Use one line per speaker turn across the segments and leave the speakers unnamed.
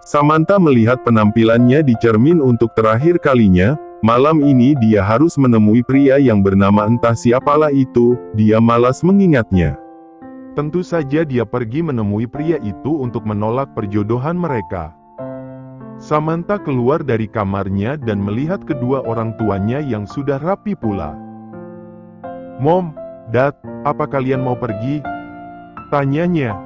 Samantha melihat penampilannya di cermin untuk terakhir kalinya. Malam ini dia harus menemui pria yang bernama entah siapalah itu, dia malas mengingatnya. Tentu saja dia pergi menemui pria itu untuk menolak perjodohan mereka. Samantha keluar dari kamarnya dan melihat kedua orang tuanya yang sudah rapi pula. "Mom, Dad, apa kalian mau pergi?" tanyanya.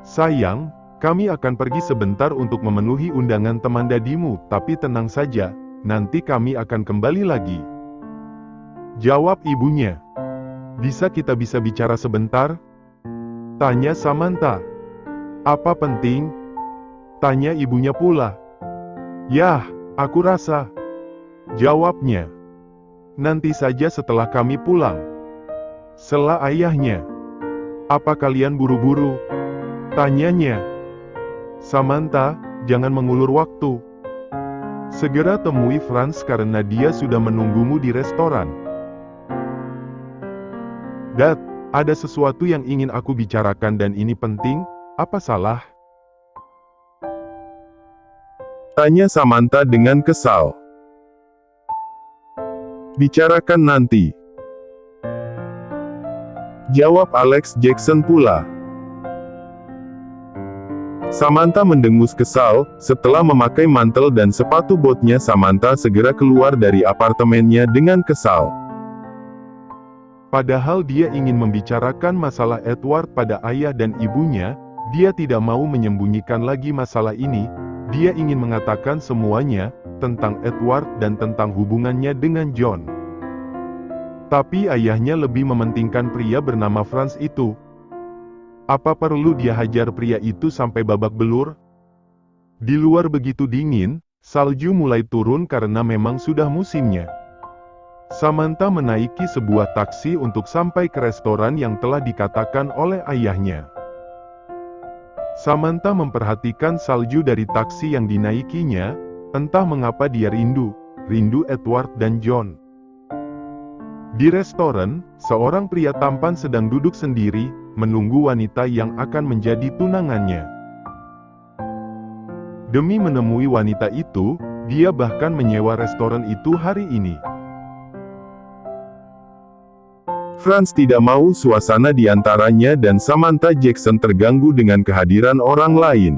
"Sayang, kami akan pergi sebentar untuk memenuhi undangan teman dadimu, tapi tenang saja, nanti kami akan kembali lagi," jawab ibunya. Bisa bicara sebentar?" tanya Samantha. "Apa penting?" tanya ibunya pula. "Yah, aku rasa," jawabnya. "Nanti saja setelah kami pulang," sela ayahnya. "Apa kalian buru-buru?" tanyanya. "Samantha, jangan mengulur waktu. Segera temui Franz karena dia sudah menunggumu di restoran." "Dad, ada sesuatu yang ingin aku bicarakan dan ini penting, apa salah?" tanya Samantha dengan kesal. "Bicarakan nanti," jawab Alex Jackson pula. Samantha mendengus kesal. Setelah memakai mantel dan sepatu botnya, Samantha segera keluar dari apartemennya dengan kesal. Padahal dia ingin membicarakan masalah Edward pada ayah dan ibunya, dia tidak mau menyembunyikan lagi masalah ini, dia ingin mengatakan semuanya, tentang Edward dan tentang hubungannya dengan John. Tapi ayahnya lebih mementingkan pria bernama Franz itu. Apa perlu dia hajar pria itu sampai babak belur? Di luar begitu dingin, salju mulai turun karena memang sudah musimnya. Samantha menaiki sebuah taksi untuk sampai ke restoran yang telah dikatakan oleh ayahnya. Samantha memperhatikan salju dari taksi yang dinaikinya, entah mengapa dia rindu Edward dan John. Di restoran, seorang pria tampan sedang duduk sendiri, menunggu wanita yang akan menjadi tunangannya. Demi menemui wanita itu, dia bahkan menyewa restoran itu hari ini. Franz tidak mau suasana di antaranya dan Samantha Jackson terganggu dengan kehadiran orang lain.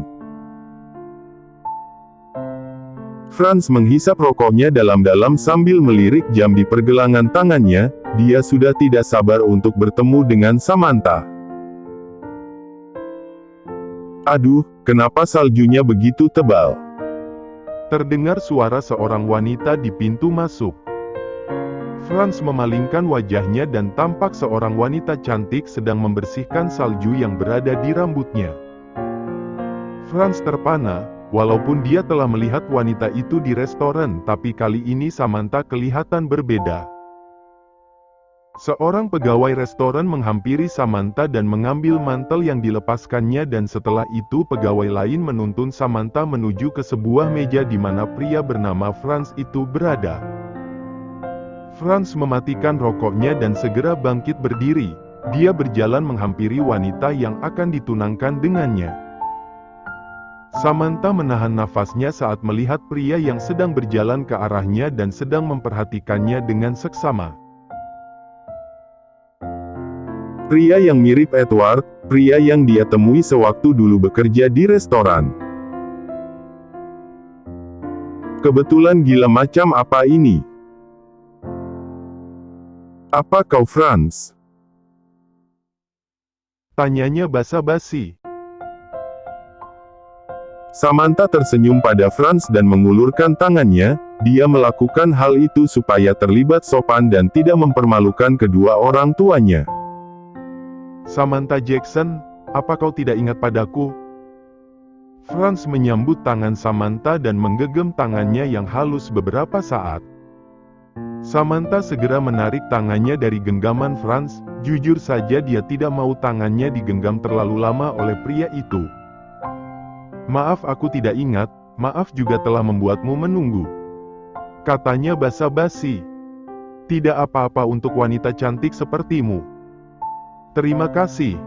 Franz menghisap rokoknya dalam-dalam sambil melirik jam di pergelangan tangannya, dia sudah tidak sabar untuk bertemu dengan Samantha. "Aduh, kenapa saljunya begitu tebal?" terdengar suara seorang wanita di pintu masuk. Franz memalingkan wajahnya dan tampak seorang wanita cantik sedang membersihkan salju yang berada di rambutnya. Franz terpana, walaupun dia telah melihat wanita itu di restoran, tapi kali ini Samantha kelihatan berbeda. Seorang pegawai restoran menghampiri Samantha dan mengambil mantel yang dilepaskannya dan setelah itu pegawai lain menuntun Samantha menuju ke sebuah meja di mana pria bernama Franz itu berada. Franz mematikan rokoknya dan segera bangkit berdiri. Dia berjalan menghampiri wanita yang akan ditunangkan dengannya. Samantha menahan nafasnya saat melihat pria yang sedang berjalan ke arahnya dan sedang memperhatikannya dengan seksama. Pria yang mirip Edward, pria yang dia temui sewaktu dulu bekerja di restoran. Kebetulan gila macam apa ini? "Apa kau Franz?" tanyanya basa-basi. Samantha tersenyum pada Franz dan mengulurkan tangannya. Dia melakukan hal itu supaya terlibat sopan dan tidak mempermalukan kedua orang tuanya. "Samantha Jackson, apa kau tidak ingat padaku?" Franz menyambut tangan Samantha dan menggenggam tangannya yang halus beberapa saat. Samantha segera menarik tangannya dari genggaman Franz. Jujur saja dia tidak mau tangannya digenggam terlalu lama oleh pria itu. "Maaf, aku tidak ingat, maaf juga telah membuatmu menunggu," katanya basa-basi. "Tidak apa-apa untuk wanita cantik sepertimu." "Terima kasih."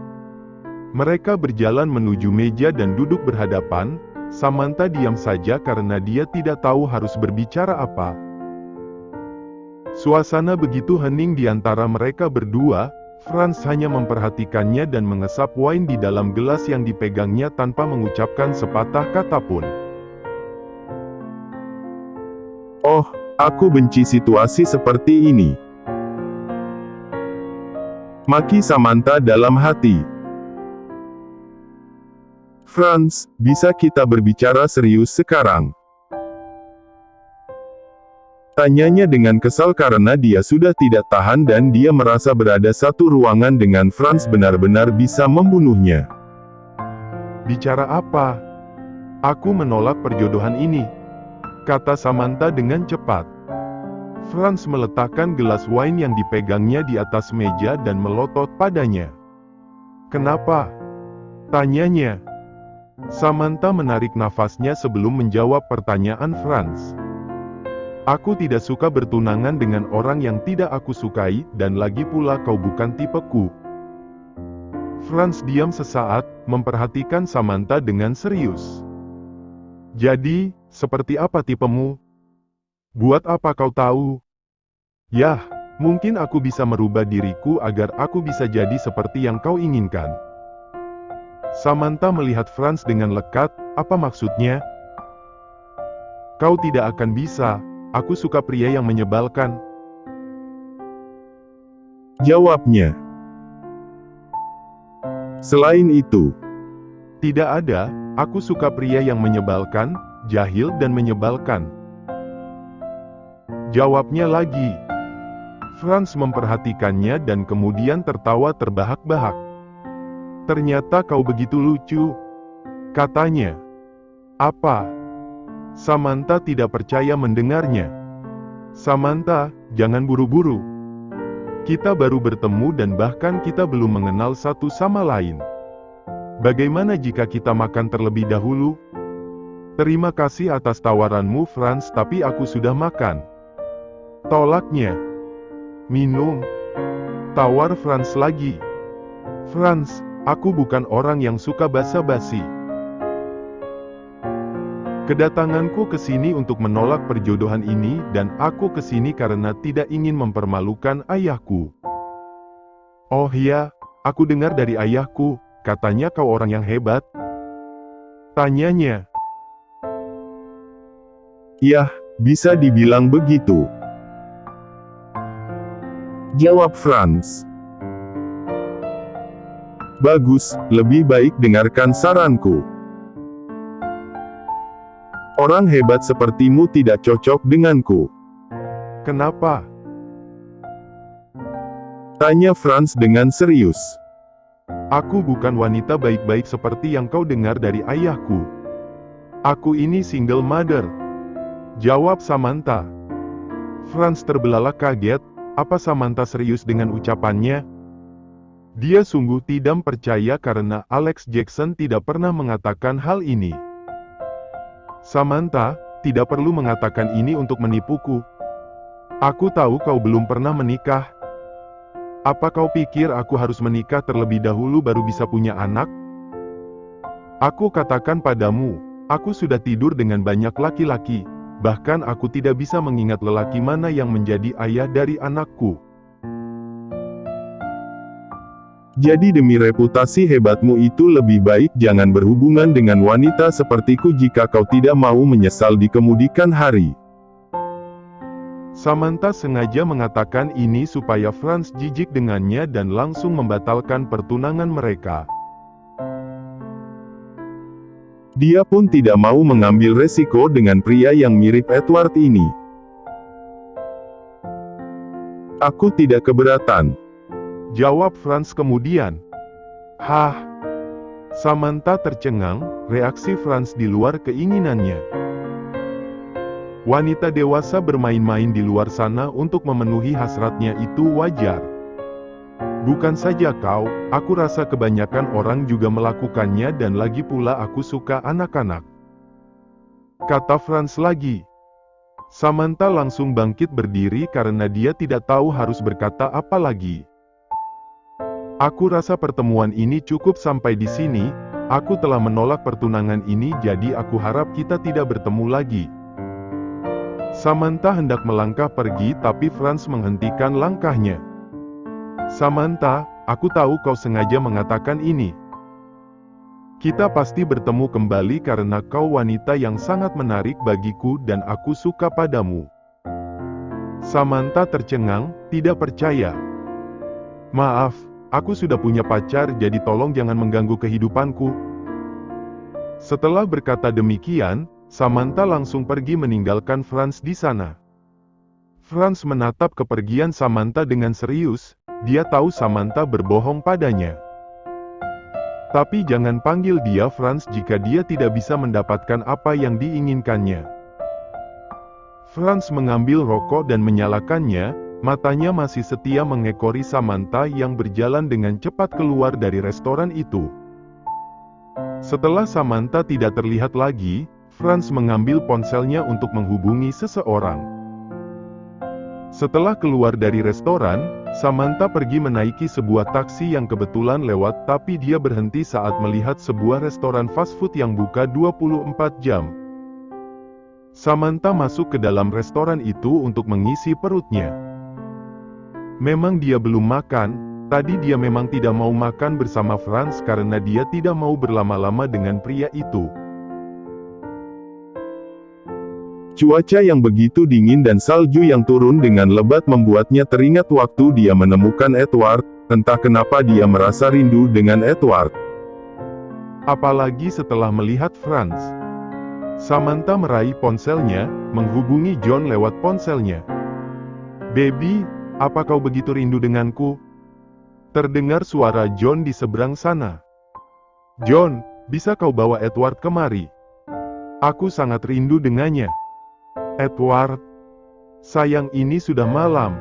Mereka berjalan menuju meja dan duduk berhadapan. Samantha diam saja karena dia tidak tahu harus berbicara apa. Suasana begitu hening di antara mereka berdua. Franz hanya memperhatikannya dan mengesap wine di dalam gelas yang dipegangnya tanpa mengucapkan sepatah kata pun. Oh, aku benci situasi seperti ini. Maki Samantha dalam hati. Franz, bisa kita berbicara serius sekarang? Tanyanya dengan kesal karena dia sudah tidak tahan dan dia merasa berada satu ruangan dengan Franz benar-benar bisa membunuhnya. Bicara apa? Aku menolak perjodohan ini, kata Samantha dengan cepat. Franz meletakkan gelas wine yang dipegangnya di atas meja dan melotot padanya. Kenapa? Tanyanya. Samantha menarik nafasnya sebelum menjawab pertanyaan Franz. Aku tidak suka bertunangan dengan orang yang tidak aku sukai, dan lagi pula kau bukan tipeku. Franz diam sesaat, memperhatikan Samantha dengan serius. Jadi, seperti apa tipemu? Buat apa kau tahu? Yah, mungkin aku bisa merubah diriku agar aku bisa jadi seperti yang kau inginkan. Samantha melihat Franz dengan lekat. Apa maksudnya? Kau tidak akan bisa. Aku suka pria yang menyebalkan. Jawabnya. Selain itu, tidak ada. Aku suka pria yang menyebalkan, jahil dan menyebalkan. Jawabnya lagi. Franz memperhatikannya dan kemudian tertawa terbahak-bahak. Ternyata kau begitu lucu, katanya. Apa? Samantha tidak percaya mendengarnya. Samantha, jangan buru-buru. Kita baru bertemu dan bahkan kita belum mengenal satu sama lain. Bagaimana jika kita makan terlebih dahulu? Terima kasih atas tawaranmu Franz, tapi aku sudah makan. Tolaknya. Minum. Tawar Franz lagi. Franz, aku bukan orang yang suka basa-basi. Kedatanganku ke sini untuk menolak perjodohan ini dan aku ke sini karena tidak ingin mempermalukan ayahku. Oh ya, aku dengar dari ayahku, katanya kau orang yang hebat. Tanyanya. Yah, bisa dibilang begitu. Jawab Franz. Bagus, lebih baik dengarkan saranku. Orang hebat sepertimu tidak cocok denganku. Kenapa? Tanya Franz dengan serius. Aku bukan wanita baik-baik seperti yang kau dengar dari ayahku. Aku ini single mother. Jawab Samantha. Franz terbelalak kaget. Apa Samantha serius dengan ucapannya? Dia sungguh tidak percaya karena Alex Jackson tidak pernah mengatakan hal ini. Samantha, tidak perlu mengatakan ini untuk menipuku. Aku tahu kau belum pernah menikah. Apa kau pikir aku harus menikah terlebih dahulu baru bisa punya anak? Aku katakan padamu, aku sudah tidur dengan banyak laki-laki. Bahkan aku tidak bisa mengingat lelaki mana yang menjadi ayah dari anakku. Jadi demi reputasi hebatmu itu lebih baik jangan berhubungan dengan wanita sepertiku jika kau tidak mau menyesal di kemudian hari. Samantha sengaja mengatakan ini supaya Franz jijik dengannya dan langsung membatalkan pertunangan mereka. Dia pun tidak mau mengambil resiko dengan pria yang mirip Edward ini. Aku tidak keberatan. Jawab Franz kemudian. Hah? Samantha tercengang, reaksi Franz di luar keinginannya. Wanita dewasa bermain-main di luar sana untuk memenuhi hasratnya itu wajar. Bukan saja kau, aku rasa kebanyakan orang juga melakukannya dan lagi pula aku suka anak-anak. Kata Franz lagi. Samantha langsung bangkit berdiri karena dia tidak tahu harus berkata apa lagi. Aku rasa pertemuan ini cukup sampai di sini, Aku telah menolak pertunangan ini, jadi aku harap kita tidak bertemu lagi. Samantha hendak melangkah pergi, tapi Franz menghentikan langkahnya. Samantha, aku tahu kau sengaja mengatakan ini. Kita pasti bertemu kembali karena kau wanita yang sangat menarik bagiku dan aku suka padamu. Samantha tercengang, tidak percaya. Maaf, aku sudah punya pacar, jadi tolong jangan mengganggu kehidupanku. Setelah berkata demikian, Samantha langsung pergi meninggalkan Franz di sana. Franz menatap kepergian Samantha dengan serius, dia tahu Samantha berbohong padanya. Tapi jangan panggil dia Franz jika dia tidak bisa mendapatkan apa yang diinginkannya. Franz mengambil rokok dan menyalakannya, matanya masih setia mengekori Samantha yang berjalan dengan cepat keluar dari restoran itu. Setelah Samantha tidak terlihat lagi, Franz mengambil ponselnya untuk menghubungi seseorang. Setelah keluar dari restoran, Samantha pergi menaiki sebuah taksi yang kebetulan lewat, tapi dia berhenti saat melihat sebuah restoran fast food yang buka 24 jam. Samantha masuk ke dalam restoran itu untuk mengisi perutnya. Memang dia belum makan, tadi dia memang tidak mau makan bersama Franz karena dia tidak mau berlama-lama dengan pria itu. Cuaca yang begitu dingin dan salju yang turun dengan lebat membuatnya teringat waktu dia menemukan Edward, entah kenapa dia merasa rindu dengan Edward. Apalagi setelah melihat Franz. Samantha meraih ponselnya, menghubungi John lewat ponselnya. "Baby, apa kau begitu rindu denganku?" Terdengar suara John di seberang sana. "John, bisa kau bawa Edward kemari? Aku sangat rindu dengannya." "Edward, sayang ini sudah malam.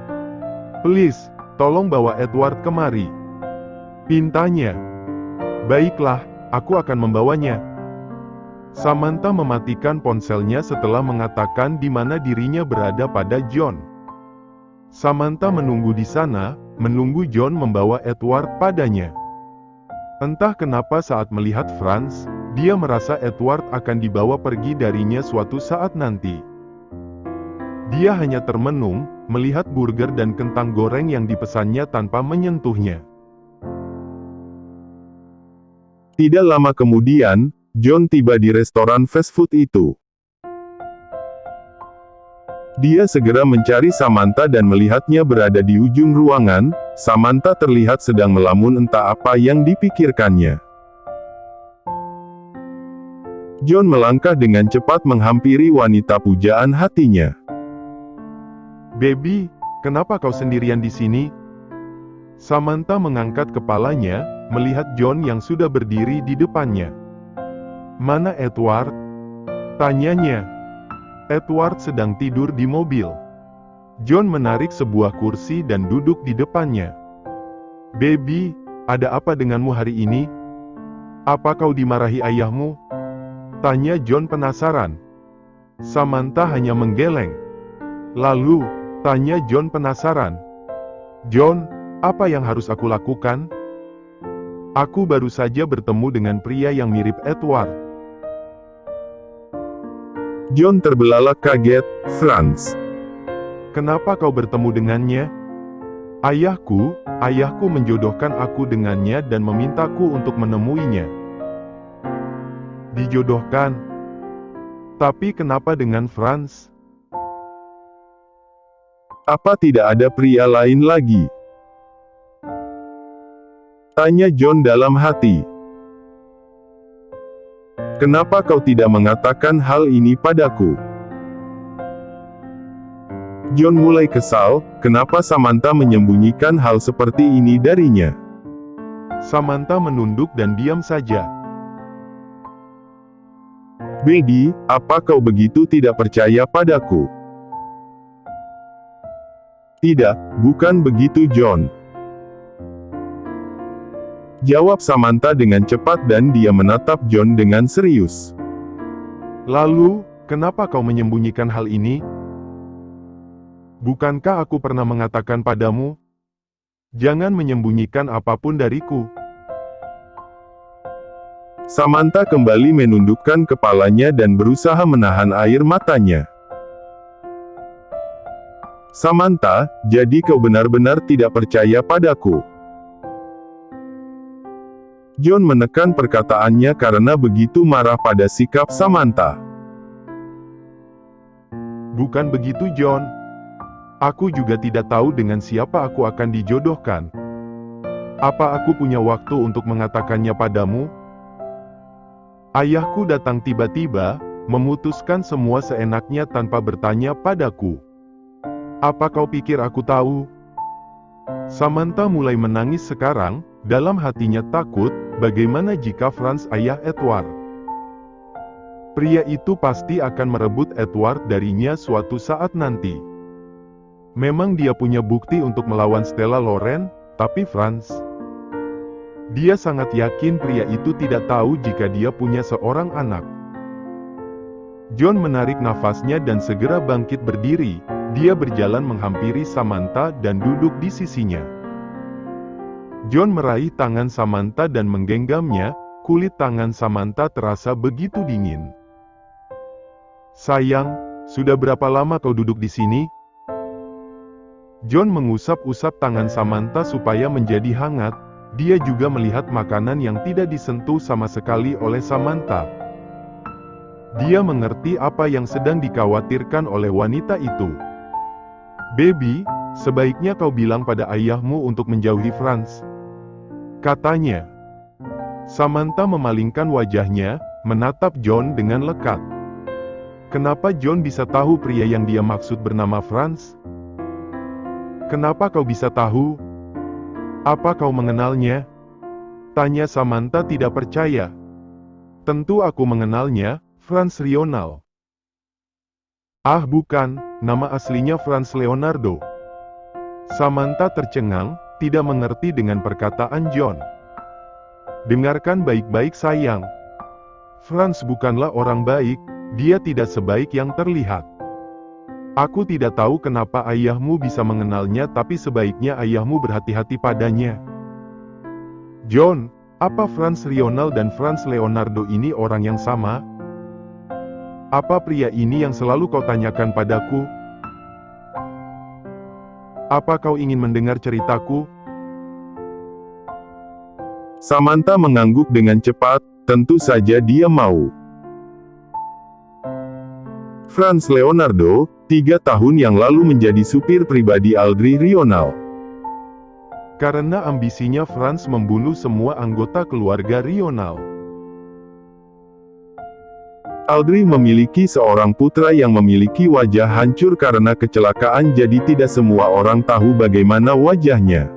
Please, tolong bawa Edward kemari," pintanya. "Baiklah, aku akan membawanya." Samantha mematikan ponselnya setelah mengatakan di mana dirinya berada pada John. Samantha menunggu di sana, menunggu John membawa Edward padanya. Entah kenapa saat melihat Franz, dia merasa Edward akan dibawa pergi darinya suatu saat nanti. Dia hanya termenung, melihat burger dan kentang goreng yang dipesannya tanpa menyentuhnya. Tidak lama kemudian, John tiba di restoran fast food itu. Dia segera mencari Samantha dan melihatnya berada di ujung ruangan. Samantha terlihat sedang melamun, entah apa yang dipikirkannya. John melangkah dengan cepat menghampiri wanita pujaan hatinya. "Baby, kenapa kau sendirian di sini?" Samantha mengangkat kepalanya, melihat John yang sudah berdiri di depannya. "Mana Edward?" tanyanya. Edward sedang tidur di mobil. John menarik sebuah kursi dan duduk di depannya. "Baby, ada apa denganmu hari ini? Apa kau dimarahi ayahmu?" tanya John penasaran. Samantha hanya menggeleng. "Lalu?" tanya John penasaran. "John, apa yang harus aku lakukan? Aku baru saja bertemu dengan pria yang mirip Edward." John terbelalak kaget. "Franz, kenapa kau bertemu dengannya?" Ayahku menjodohkan aku dengannya dan memintaku untuk menemuinya." "Dijodohkan? Tapi kenapa dengan Franz? Apa tidak ada pria lain lagi?" tanya John dalam hati. "Kenapa kau tidak mengatakan hal ini padaku?" John mulai kesal, kenapa Samantha menyembunyikan hal seperti ini darinya. Samantha menunduk dan diam saja. "Baby, apa kau begitu tidak percaya padaku?" "Tidak, bukan begitu John," jawab Samantha dengan cepat dan dia menatap John dengan serius. "Lalu, kenapa kau menyembunyikan hal ini? Bukankah aku pernah mengatakan padamu, jangan menyembunyikan apapun dariku?" Samantha kembali menundukkan kepalanya dan berusaha menahan air matanya. Samantha, jadi kau benar-benar tidak percaya padaku? John menekan perkataannya karena begitu marah pada sikap Samantha.
Bukan begitu, John. Aku juga tidak tahu dengan siapa aku akan dijodohkan. Apa aku punya waktu untuk mengatakannya padamu? Ayahku datang tiba-tiba, memutuskan semua seenaknya tanpa bertanya padaku. Apa kau pikir aku tahu? Samantha mulai menangis sekarang, dalam hatinya takut, bagaimana jika Franz ayah Edward? Pria itu pasti akan merebut Edward darinya suatu saat nanti. Memang dia punya bukti untuk melawan Stella Loren, tapi Franz... Dia sangat yakin pria itu tidak tahu jika dia punya seorang anak. John menarik nafasnya dan segera bangkit berdiri. Dia berjalan menghampiri Samantha dan duduk di sisinya. John meraih tangan Samantha dan menggenggamnya. Kulit tangan Samantha terasa begitu dingin. Sayang, sudah berapa lama kau duduk di sini? John mengusap-usap tangan Samantha supaya menjadi hangat. Dia juga melihat makanan yang tidak disentuh sama sekali oleh Samantha. Dia mengerti apa yang sedang dikhawatirkan oleh wanita itu. "Baby, sebaiknya kau bilang pada ayahmu untuk menjauhi Franz," katanya. Samantha memalingkan wajahnya, menatap John dengan lekat. Kenapa John bisa tahu pria yang dia maksud bernama Franz? Kenapa kau bisa tahu? Apa kau mengenalnya? Tanya Samantha tidak percaya. Tentu aku mengenalnya, Franz Rional. Ah bukan, nama aslinya Franz Leonardo. Samantha tercengang, tidak mengerti dengan perkataan John. Dengarkan baik-baik sayang. Franz bukanlah orang baik, dia tidak sebaik yang terlihat. Aku tidak tahu kenapa ayahmu bisa mengenalnya, tapi sebaiknya ayahmu berhati-hati padanya. John, apa Franz Rional dan Franz Leonardo ini orang yang sama? Apa pria ini yang selalu kau tanyakan padaku? Apa kau ingin mendengar ceritaku?
Samantha mengangguk dengan cepat, tentu saja dia mau. Franz Leonardo, 3 tahun yang lalu menjadi supir pribadi Audrey Rional.
Karena ambisinya Franz membunuh semua anggota keluarga Rional.
Audrey memiliki seorang putra yang memiliki wajah hancur karena kecelakaan, jadi tidak semua orang tahu bagaimana wajahnya.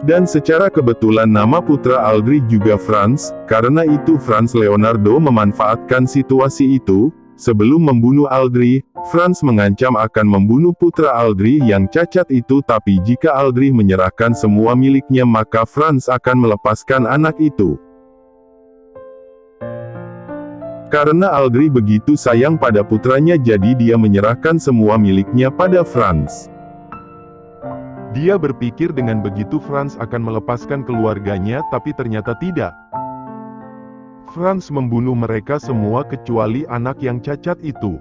Dan secara kebetulan nama putra Audrey juga Franz, karena itu Franz Leonardo memanfaatkan situasi itu. Sebelum membunuh Audrey, Franz mengancam akan membunuh putra Audrey yang cacat itu, tapi jika Audrey menyerahkan semua miliknya maka Franz akan melepaskan anak itu. Karena Audrey begitu sayang pada putranya, jadi dia menyerahkan semua miliknya pada Franz.
Dia berpikir dengan begitu Franz akan melepaskan keluarganya, tapi ternyata tidak. Franz membunuh mereka semua kecuali anak yang cacat itu.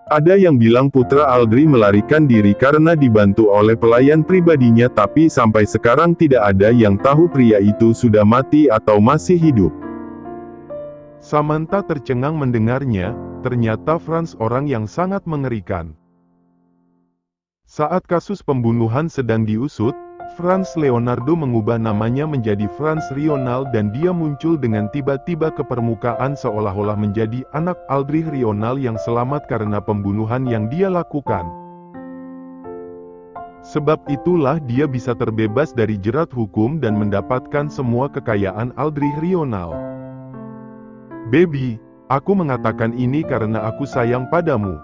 Ada yang bilang putra Audrey melarikan diri karena dibantu oleh pelayan pribadinya, tapi sampai sekarang tidak ada yang tahu pria itu sudah mati atau masih hidup.
Samantha tercengang mendengarnya, ternyata Franz orang yang sangat mengerikan. Saat kasus pembunuhan sedang diusut, Franz Leonardo mengubah namanya menjadi Franz Rional dan dia muncul dengan tiba-tiba ke permukaan seolah-olah menjadi anak Audrey Rional yang selamat karena pembunuhan yang dia lakukan. Sebab itulah dia bisa terbebas dari jerat hukum dan mendapatkan semua kekayaan Audrey Rional. Baby, aku mengatakan ini karena aku sayang padamu.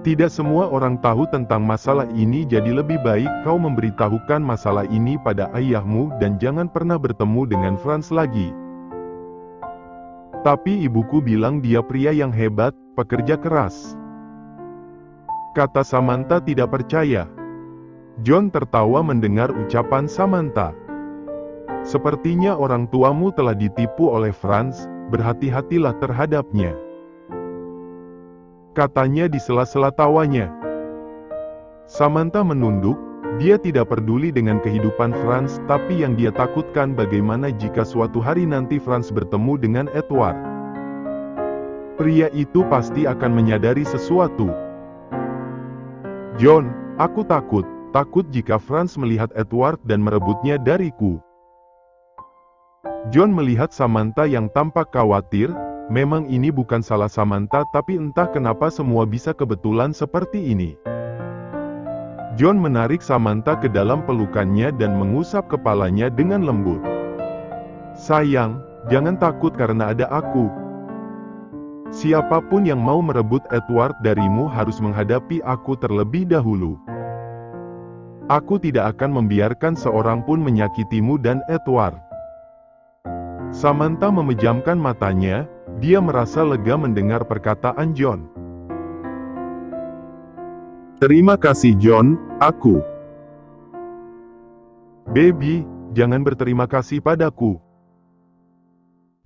Tidak semua orang tahu tentang masalah ini, jadi lebih baik kau memberitahukan masalah ini pada ayahmu dan jangan pernah bertemu dengan Franz lagi. Tapi ibuku bilang dia pria yang hebat, pekerja keras. Kata Samantha tidak percaya. John tertawa mendengar ucapan Samantha. Sepertinya orang tuamu telah ditipu oleh Franz, berhati-hatilah terhadapnya. Katanya di sela-sela tawanya. Samantha menunduk, dia tidak peduli dengan kehidupan Franz, tapi yang dia takutkan bagaimana jika suatu hari nanti Franz bertemu dengan Edward. Pria itu pasti akan menyadari sesuatu. John, aku takut jika Franz melihat Edward dan merebutnya dariku. John melihat Samantha yang tampak khawatir. Memang ini bukan salah Samantha, tapi entah kenapa semua bisa kebetulan seperti ini. John menarik Samantha ke dalam pelukannya dan mengusap kepalanya dengan lembut. Sayang, jangan takut karena ada aku. Siapapun yang mau merebut Edward darimu harus menghadapi aku terlebih dahulu. Aku tidak akan membiarkan seorang pun menyakitimu dan Edward. Samantha memejamkan matanya, dia merasa lega mendengar perkataan John.
Terima kasih John, aku.
Baby, jangan berterima kasih padaku.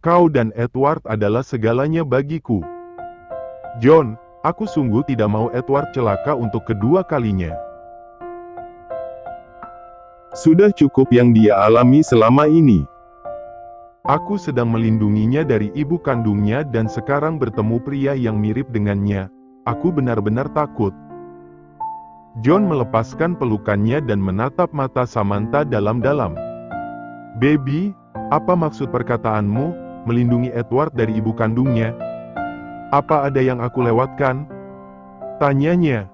Kau dan Edward adalah segalanya bagiku. John, aku sungguh tidak mau Edward celaka untuk kedua kalinya.
Sudah cukup yang dia alami selama ini.
Aku sedang melindunginya dari ibu kandungnya dan sekarang bertemu pria yang mirip dengannya. Aku benar-benar takut. John melepaskan pelukannya dan menatap mata Samantha dalam-dalam. Baby, apa maksud perkataanmu, melindungi Edward dari ibu kandungnya? Apa ada yang aku lewatkan? Tanyanya.